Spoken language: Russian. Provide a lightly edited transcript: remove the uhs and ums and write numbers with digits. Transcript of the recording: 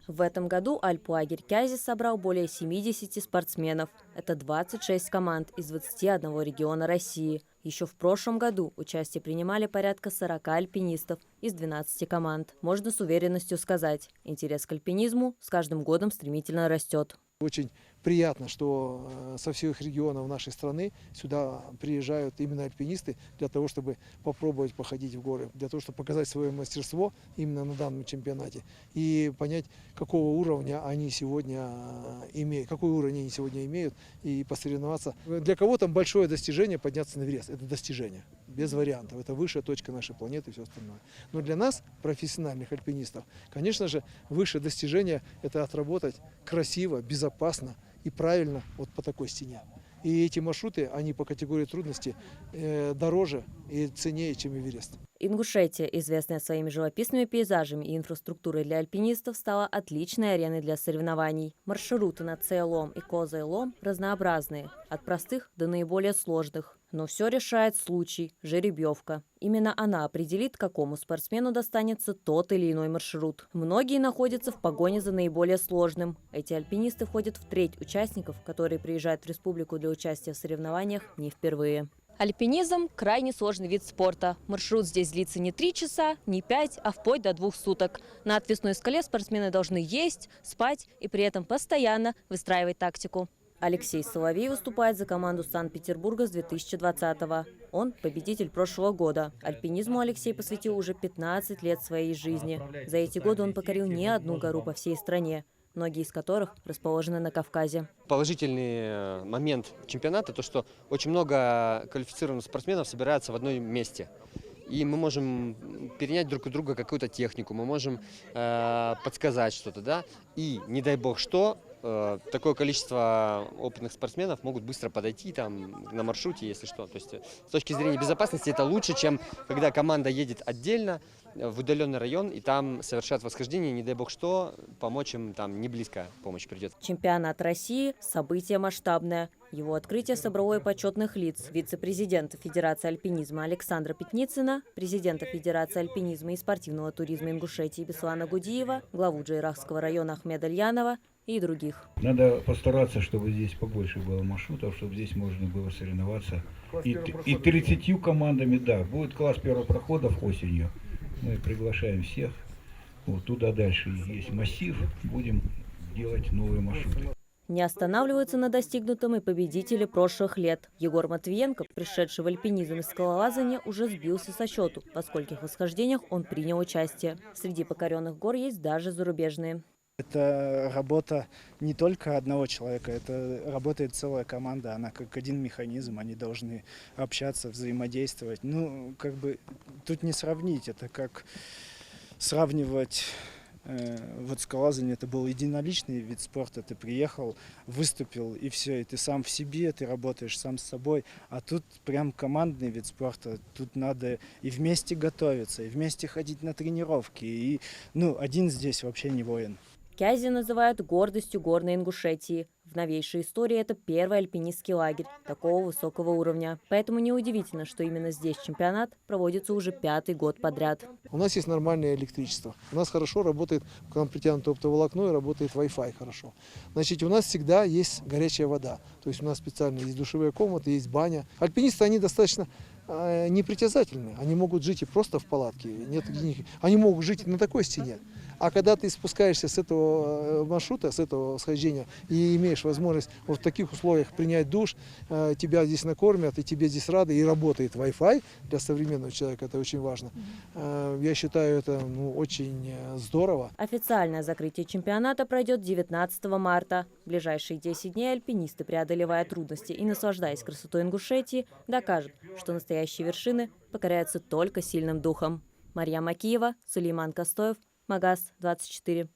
В этом году альплагерь Кязи собрал более 70 спортсменов. Это 26 команд из 21 региона России. Еще в прошлом году участие принимали порядка 40 альпинистов из 12 команд. Можно с уверенностью сказать, интерес к альпинизму с каждым годом стремительно растет. Очень приятно, что со всех регионов нашей страны сюда приезжают именно альпинисты для того, чтобы попробовать походить в горы, для того, чтобы показать свое мастерство именно на данном чемпионате и понять, какого уровня они сегодня имеют, какой уровень они сегодня имеют, и посоревноваться. Для кого-то большое достижение подняться на Эверест. Это достижение, без вариантов. Это высшая точка нашей планеты и все остальное. Но для нас, профессиональных альпинистов, конечно же, высшее достижение – это отработать красиво, безопасно и правильно вот по такой стене. И эти маршруты, они по категории трудности дороже и ценнее, чем Эверест. Ингушетия, известная своими живописными пейзажами и инфраструктурой для альпинистов, стала отличной ареной для соревнований. Маршруты на Цейлом и Козайлом разнообразные, от простых до наиболее сложных. Но все решает случай – жеребьевка. Именно она определит, какому спортсмену достанется тот или иной маршрут. Многие находятся в погоне за наиболее сложным. Эти альпинисты входят в треть участников, которые приезжают в республику для участия в соревнованиях не впервые. Альпинизм – крайне сложный вид спорта. Маршрут здесь длится не 3 часа, не 5, а вплоть до 2 суток. На отвесной скале спортсмены должны есть, спать и при этом постоянно выстраивать тактику. Алексей Соловей выступает за команду Санкт-Петербурга с 2020-го. Он победитель прошлого года. Альпинизму Алексей посвятил уже 15 лет своей жизни. За эти годы он покорил не одну гору по всей стране, многие из которых расположены на Кавказе. Положительный момент чемпионата – то, что очень много квалифицированных спортсменов собираются в одном месте. И мы можем перенять друг у друга какую-то технику, мы можем подсказать что-то, да. И, не дай бог что, такое количество опытных спортсменов могут быстро подойти там на маршруте, если что. То есть с точки зрения безопасности это лучше, чем когда команда едет отдельно в удаленный район и там совершат восхождение, не дай бог что, помочь им там не близко помощь придет. Чемпионат России – событие масштабное. Его открытие собрало и почетных лиц: вице-президента Федерации альпинизма Александра Пятницына, президента Федерации альпинизма и спортивного туризма Ингушетии Беслана Гудиева, главу Джейрахского района Ахмеда Ильянова и других. Надо постараться, чтобы здесь побольше было маршрутов, чтобы здесь можно было соревноваться. И 30 командами, да, будет класс первопроходов осенью. Мы приглашаем всех. Вот туда дальше есть массив, будем делать новые маршруты. Не останавливаются на достигнутом и победители прошлых лет. Егор Матвиенко, пришедший в альпинизм и скалолазание, уже сбился со счету, во скольких восхождениях он принял участие. Среди покоренных гор есть даже зарубежные. Это работа не только одного человека, это работает целая команда, она как один механизм, они должны общаться, взаимодействовать. Ну, как бы тут не сравнить, это как сравнивать. Вот скалолазание — это был единоличный вид спорта, ты приехал, выступил и все, и ты сам в себе, ты работаешь сам с собой, а тут прям командный вид спорта, тут надо и вместе готовиться, и вместе ходить на тренировки, и ну, один здесь вообще не воин. Кязи называют гордостью горной Ингушетии. В новейшей истории это первый альпинистский лагерь такого высокого уровня. Поэтому неудивительно, что именно здесь чемпионат проводится уже 5-й год подряд. У нас есть нормальное электричество. У нас хорошо работает, к нам притянуто оптоволокно и работает Wi-Fi хорошо. Значит, у нас всегда есть горячая вода. То есть у нас специально есть душевые комнаты, есть баня. Альпинисты, они достаточно непритязательны. Они могут жить и просто в палатке. Они могут жить на такой стене. А когда ты спускаешься с этого маршрута, с этого схождения, и имеешь возможность вот в таких условиях принять душ, тебя здесь накормят, и тебе здесь рады, и работает Wi-Fi для современного человека, это очень важно. Я считаю, это очень здорово. Официальное закрытие чемпионата пройдет 19 марта. В ближайшие 10 дней альпинисты, преодолевая трудности и наслаждаясь красотой Ингушетии, докажут, что настоящие вершины покоряются только сильным духом. Марьям Акиева, Сулейман Костоев, Магаз 24.